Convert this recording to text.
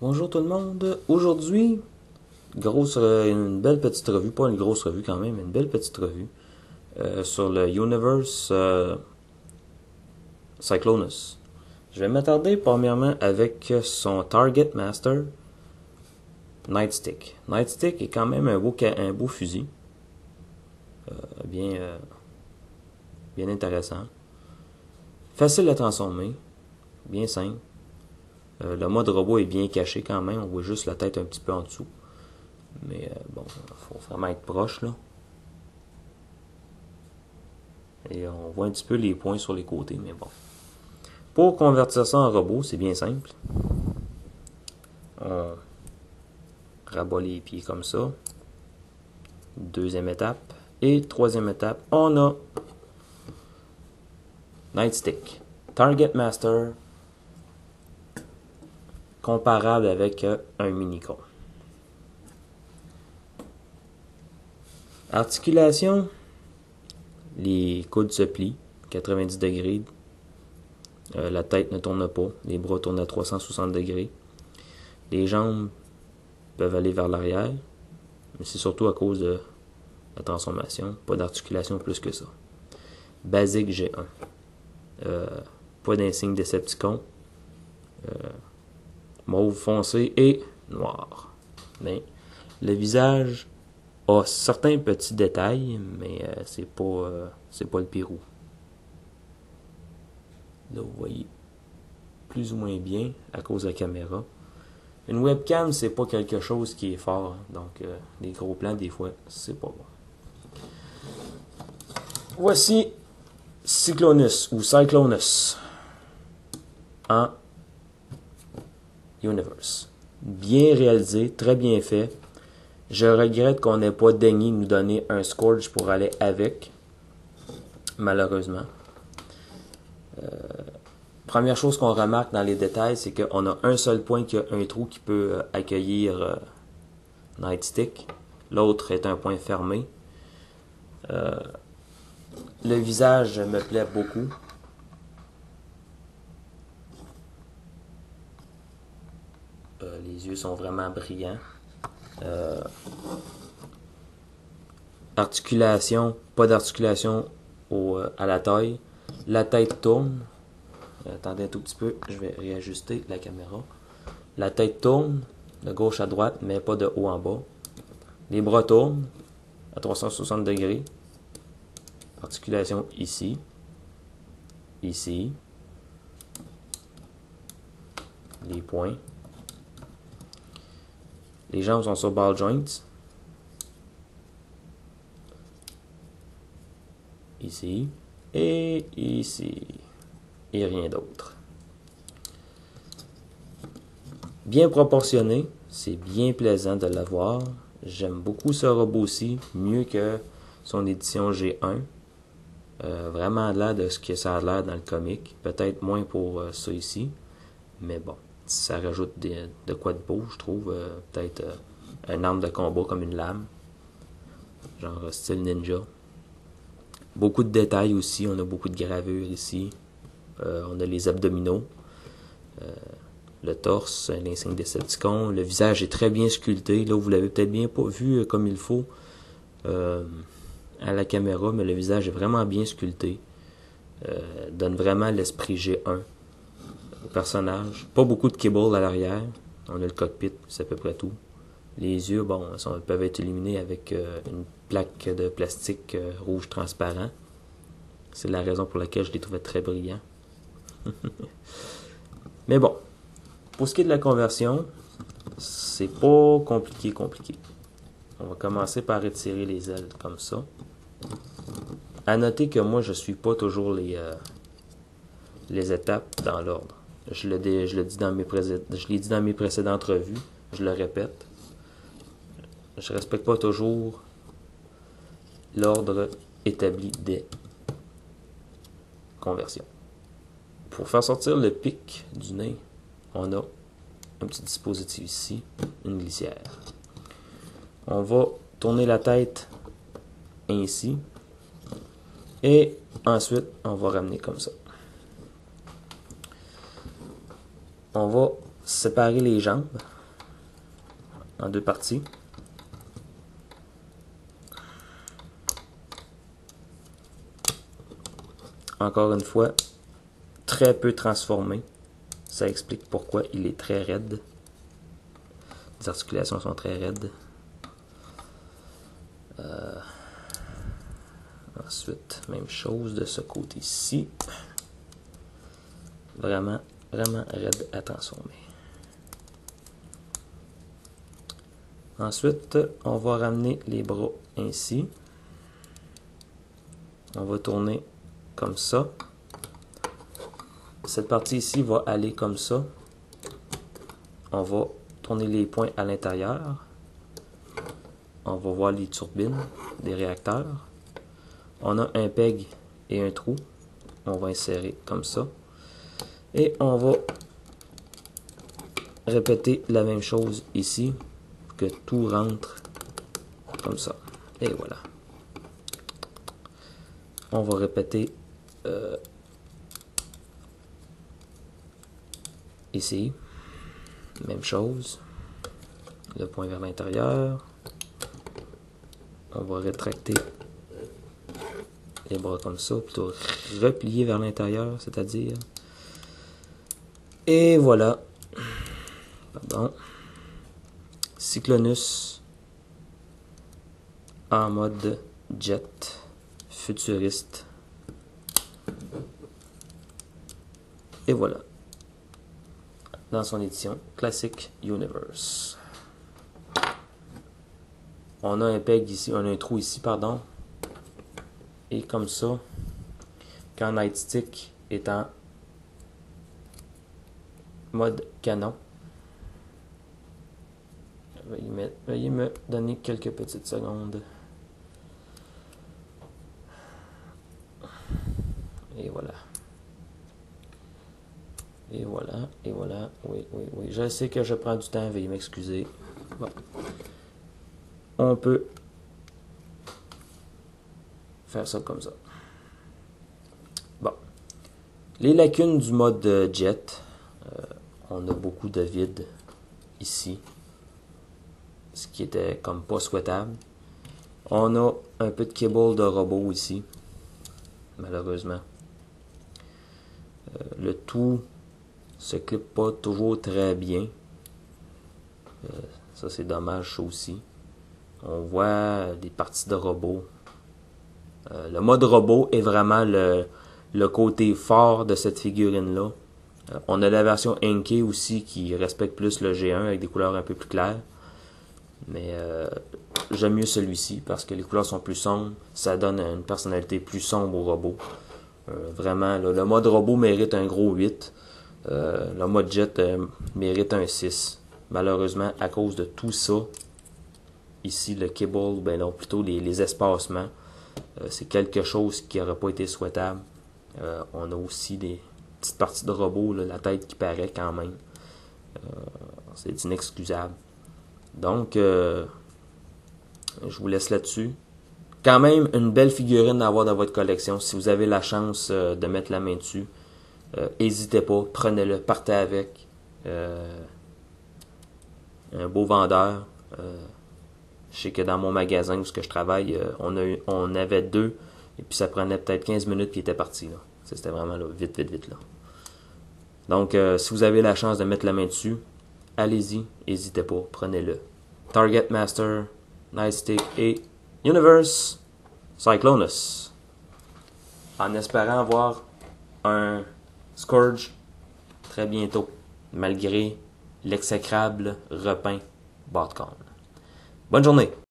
Bonjour tout le monde. Aujourd'hui, une belle petite revue, pas une grosse revue quand même, mais une belle petite revue sur le Universe Cyclonus. Je vais m'attarder premièrement avec son Target Master Nightstick. Nightstick est quand même un beau fusil, bien, bien intéressant, facile à transformer, bien simple. Le mode robot est bien caché quand même, on voit juste la tête un petit peu en dessous. Mais bon, faut vraiment être proche là. Et on voit un petit peu les points sur les côtés, mais bon. Pour convertir ça en robot, c'est bien simple. On rabat les pieds comme ça. Deuxième étape. Et troisième étape, on a Nightstick. Target Master. Comparable avec un Minicon. Articulation. Les coudes se plient. 90 degrés. La tête ne tourne pas. Les bras tournent à 360 degrés. Les jambes peuvent aller vers l'arrière. Mais c'est surtout à cause de la transformation. Pas d'articulation plus que ça. Basique G1. Pas d'insigne Decepticon. Mauve foncé et noir. Mais le visage a certains petits détails, mais c'est pas le Pérou. Là, vous voyez plus ou moins bien à cause de la caméra. Une webcam, c'est pas quelque chose qui est fort. Donc, les gros plans, des fois, c'est pas bon. Voici Cyclonus ou Cyclonus en Universe. Bien réalisé, très bien fait. Je regrette qu'on n'ait pas daigné nous donner un Scourge pour aller avec. Malheureusement. Première chose qu'on remarque dans les détails, c'est qu'on a un seul point qui a un trou qui peut accueillir Nightstick. L'autre est un point fermé. Le visage me plaît beaucoup. Les yeux sont vraiment brillants. Articulation, pas d'articulation à la taille. La tête tourne. Attendez un tout petit peu, je vais réajuster la caméra. La tête tourne de gauche à droite, mais pas de haut en bas. Les bras tournent à 360 degrés. Articulation ici. Ici. Les poings. Les jambes sont sur ball joints. Ici. Et ici. Et rien d'autre. Bien proportionné. C'est bien plaisant de l'avoir. J'aime beaucoup ce robot-ci. Mieux que son édition G1. Vraiment l'air de ce que ça a l'air dans le comic. Peut-être moins pour ça ici. Mais bon. Ça rajoute de quoi de beau, je trouve. Peut-être une arme de combat comme une lame. Genre style ninja. Beaucoup de détails aussi. On a beaucoup de gravures ici. On a les abdominaux. Le torse, l'insigne Decepticon. Le visage est très bien sculpté. Là, vous l'avez peut-être bien pas vu comme il faut à la caméra, mais le visage est vraiment bien sculpté. Donne vraiment l'esprit G1 au personnage. Pas beaucoup de keyboard à l'arrière. On a le cockpit, c'est à peu près tout. Les yeux, bon, peuvent être illuminés avec une plaque de plastique rouge transparent. C'est la raison pour laquelle je les trouvais très brillants. Mais bon, pour ce qui est de la conversion, c'est pas compliqué. On va commencer par retirer les ailes comme ça. À noter que moi, je suis pas toujours les étapes dans l'ordre. Je l'ai dit dans mes précédentes revues, je le répète. Je respecte pas toujours l'ordre établi des conversions. Pour faire sortir le pic du nez, on a un petit dispositif ici, une glissière. On va tourner la tête ainsi et ensuite on va ramener comme ça. On va séparer les jambes en deux parties. Encore une fois, très peu transformé. Ça explique pourquoi il est très raide. Les articulations sont très raides. Ensuite, même chose de ce côté-ci. Vraiment raide à transformer. Ensuite, on va ramener les bras ainsi. On va tourner comme ça. Cette partie ici va aller comme ça. On va tourner les points à l'intérieur. On va voir les turbines des réacteurs. On a un peg et un trou. On va insérer comme ça. Et on va répéter la même chose ici. Que tout rentre comme ça. Et voilà. On va répéter ici. Même chose. Le point vers l'intérieur. On va rétracter les bras comme ça, plutôt replier vers l'intérieur, c'est-à-dire. Et voilà. Pardon. Cyclonus en mode jet futuriste. Et voilà. Dans son édition Classic Universe. On a un peg ici, on a un trou ici, pardon. Et comme ça, quand Nightstick est en mode canon, veuillez me donner quelques petites secondes. Et voilà. Et voilà, et voilà. Oui. Je sais que je prends du temps, veuillez m'excuser. Bon. On peut faire ça comme ça. Bon. Les lacunes du mode jet. On a beaucoup de vide ici. Ce qui était comme pas souhaitable. On a un peu de cable de robot ici. Malheureusement. Le tout se clip pas toujours très bien. Ça c'est dommage, ça aussi. On voit des parties de robot. Le mode robot est vraiment le côté fort de cette figurine-là. On a la version Inkey aussi qui respecte plus le G1 avec des couleurs un peu plus claires. Mais j'aime mieux celui-ci parce que les couleurs sont plus sombres. Ça donne une personnalité plus sombre au robot. Vraiment, là, le mode robot mérite un gros 8. Le mode jet mérite un 6. Malheureusement, à cause de tout ça, ici le cable, ben non, plutôt les espacements, c'est quelque chose qui n'aurait pas été souhaitable. On a aussi des petites parties de robot, là, la tête qui paraît quand même. C'est inexcusable. Donc, je vous laisse là-dessus. Quand même, une belle figurine à avoir dans votre collection. Si vous avez la chance de mettre la main dessus, n'hésitez pas, prenez-le, partez avec. Un beau vendeur. Je sais que dans mon magasin où je travaille, on avait deux, et puis ça prenait peut-être 15 minutes puis il était parti. C'était vraiment là, vite là. Donc, si vous avez la chance de mettre la main dessus, allez-y, n'hésitez pas, prenez-le. Target Master, Nightstick et Universe Cyclonus. En espérant voir un Scourge très bientôt, malgré l'exécrable repeint Botcon. Bonne journée!